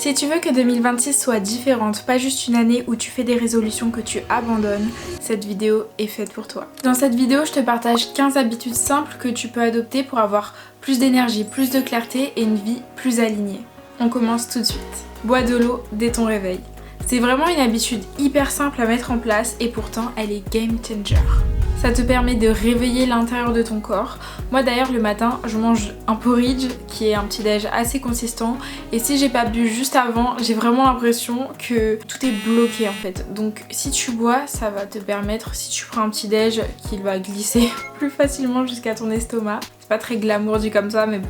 Si tu veux que 2026 soit différente, pas juste une année où tu fais des résolutions que tu abandonnes, cette vidéo est faite pour toi. Dans cette vidéo, je te partage 15 habitudes simples que tu peux adopter pour avoir plus d'énergie, plus de clarté et une vie plus alignée. On commence tout de suite. Bois de l'eau dès ton réveil. C'est vraiment une habitude hyper simple à mettre en place et pourtant elle est game changer. Ça te permet de réveiller l'intérieur de ton corps. Moi d'ailleurs le matin je mange un porridge qui est un petit déj assez consistant et si j'ai pas bu juste avant j'ai vraiment l'impression que tout est bloqué en fait. Donc si tu bois ça va te permettre, si tu prends un petit déj qu'il va glisser plus facilement jusqu'à ton estomac. C'est pas très glamour dit comme ça mais bon.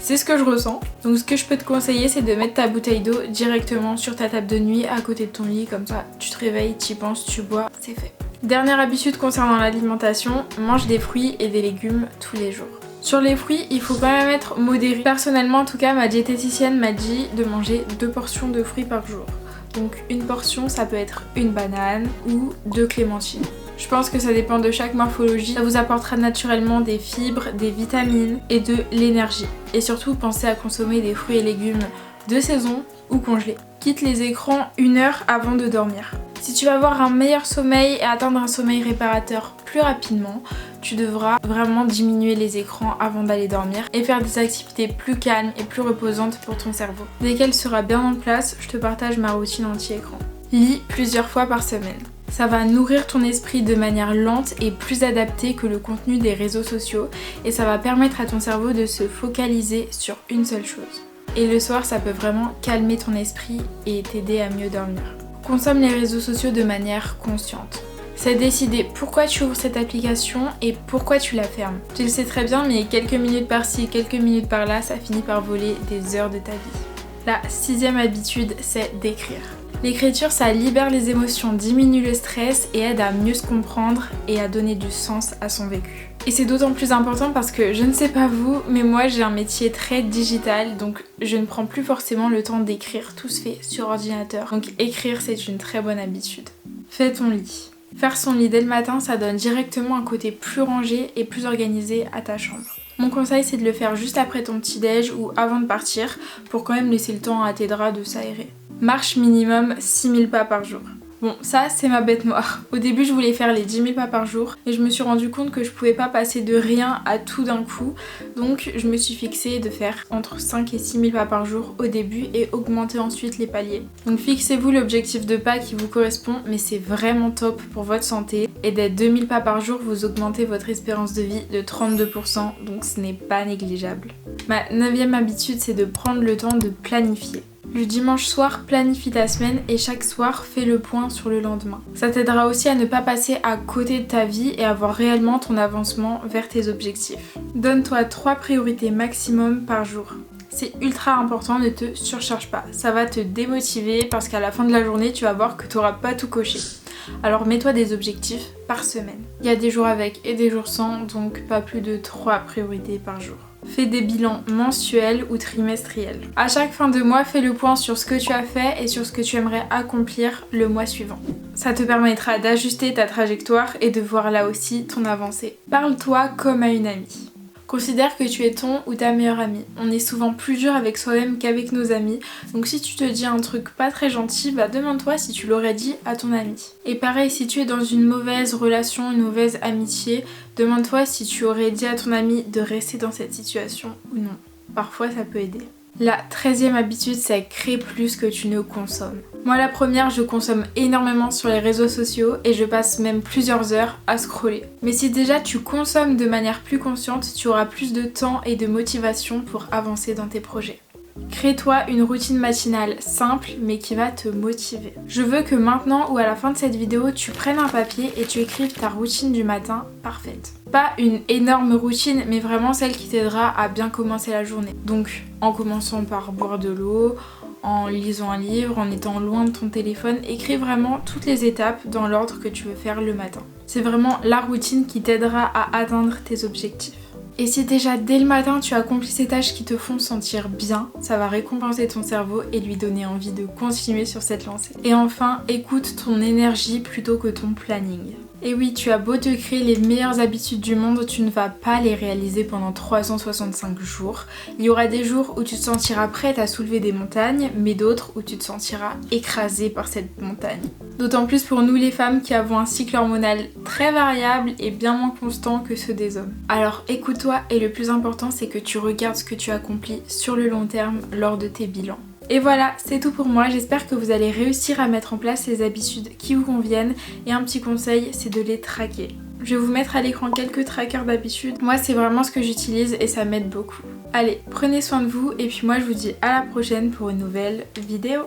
C'est ce que je ressens. Donc ce que je peux te conseiller c'est de mettre ta bouteille d'eau directement sur ta table de nuit à côté de ton lit, comme ça tu te réveilles, tu y penses, tu bois, c'est fait. Dernière habitude concernant l'alimentation, mange des fruits et des légumes tous les jours. Sur les fruits, il faut quand même être modéré. Personnellement en tout cas, ma diététicienne m'a dit de manger 2 portions de fruits par jour. Donc une portion ça peut être une banane ou 2 clémentines. Je pense que ça dépend de chaque morphologie. Ça vous apportera naturellement des fibres, des vitamines et de l'énergie. Et surtout, pensez à consommer des fruits et légumes de saison ou congelés. Quitte les écrans 1 heure avant de dormir. Si tu veux avoir un meilleur sommeil et atteindre un sommeil réparateur plus rapidement, tu devras vraiment diminuer les écrans avant d'aller dormir et faire des activités plus calmes et plus reposantes pour ton cerveau. Dès qu'elle sera bien en place, je te partage ma routine anti-écran. Lis plusieurs fois par semaine. Ça va nourrir ton esprit de manière lente et plus adaptée que le contenu des réseaux sociaux et ça va permettre à ton cerveau de se focaliser sur une seule chose. Et le soir, ça peut vraiment calmer ton esprit et t'aider à mieux dormir. Consomme les réseaux sociaux de manière consciente. C'est décider pourquoi tu ouvres cette application et pourquoi tu la fermes. Tu le sais très bien, mais quelques minutes par-ci, quelques minutes par-là, ça finit par voler des heures de ta vie. La 6e habitude, c'est d'écrire. L'écriture, ça libère les émotions, diminue le stress et aide à mieux se comprendre et à donner du sens à son vécu. Et c'est d'autant plus important parce que je ne sais pas vous, mais moi j'ai un métier très digital, donc je ne prends plus forcément le temps d'écrire, tout se fait sur ordinateur. Donc écrire, c'est une très bonne habitude. Fais ton lit. Faire son lit dès le matin, ça donne directement un côté plus rangé et plus organisé à ta chambre. Mon conseil, c'est de le faire juste après ton petit déj ou avant de partir pour quand même laisser le temps à tes draps de s'aérer. Marche minimum 6000 pas par jour. Bon, ça c'est ma bête noire. Au début je voulais faire les 10 000 pas par jour et je me suis rendu compte que je pouvais pas passer de rien à tout d'un coup. Donc je me suis fixée de faire entre 5 et 6 000 pas par jour au début et augmenter ensuite les paliers. Donc fixez-vous l'objectif de pas qui vous correspond, mais c'est vraiment top pour votre santé. Et d'être 2000 pas par jour, vous augmentez votre espérance de vie de 32%, donc ce n'est pas négligeable. Ma 9e habitude, c'est de prendre le temps de planifier. Le dimanche soir, planifie ta semaine et chaque soir, fais le point sur le lendemain. Ça t'aidera aussi à ne pas passer à côté de ta vie et à voir réellement ton avancement vers tes objectifs. Donne-toi 3 priorités maximum par jour. C'est ultra important, ne te surcharge pas. Ça va te démotiver parce qu'à la fin de la journée, tu vas voir que tu n'auras pas tout coché. Alors mets-toi des objectifs par semaine. Il y a des jours avec et des jours sans, donc pas plus de 3 priorités par jour. Fais des bilans mensuels ou trimestriels. À chaque fin de mois, fais le point sur ce que tu as fait et sur ce que tu aimerais accomplir le mois suivant. Ça te permettra d'ajuster ta trajectoire et de voir là aussi ton avancée. Parle-toi comme à une amie. Considère que tu es ton ou ta meilleure amie. On est souvent plus dur avec soi-même qu'avec nos amis. Donc si tu te dis un truc pas très gentil, bah demande-toi si tu l'aurais dit à ton ami. Et pareil, si tu es dans une mauvaise relation, une mauvaise amitié, demande-toi si tu aurais dit à ton ami de rester dans cette situation ou non. Parfois ça peut aider. La 13e habitude, c'est créer plus que tu ne consommes. Moi la première, je consomme énormément sur les réseaux sociaux et je passe même plusieurs heures à scroller. Mais si déjà tu consommes de manière plus consciente, tu auras plus de temps et de motivation pour avancer dans tes projets. Crée-toi une routine matinale simple mais qui va te motiver. Je veux que maintenant ou à la fin de cette vidéo, tu prennes un papier et tu écrives ta routine du matin parfaite. Pas une énorme routine, mais vraiment celle qui t'aidera à bien commencer la journée. Donc en commençant par boire de l'eau, en lisant un livre, en étant loin de ton téléphone, écris vraiment toutes les étapes dans l'ordre que tu veux faire le matin. C'est vraiment la routine qui t'aidera à atteindre tes objectifs. Et si déjà dès le matin tu accomplis ces tâches qui te font sentir bien, ça va récompenser ton cerveau et lui donner envie de continuer sur cette lancée. Et enfin, écoute ton énergie plutôt que ton planning. Et oui, tu as beau te créer les meilleures habitudes du monde, tu ne vas pas les réaliser pendant 365 jours. Il y aura des jours où tu te sentiras prête à soulever des montagnes, mais d'autres où tu te sentiras écrasée par cette montagne. D'autant plus pour nous les femmes qui avons un cycle hormonal très variable et bien moins constant que ceux des hommes. Alors écoute-toi et le plus important c'est que tu regardes ce que tu accomplis sur le long terme lors de tes bilans. Et voilà, c'est tout pour moi, j'espère que vous allez réussir à mettre en place les habitudes qui vous conviennent et un petit conseil, c'est de les traquer. Je vais vous mettre à l'écran quelques trackers d'habitude, moi c'est vraiment ce que j'utilise et ça m'aide beaucoup. Allez, prenez soin de vous et puis moi je vous dis à la prochaine pour une nouvelle vidéo.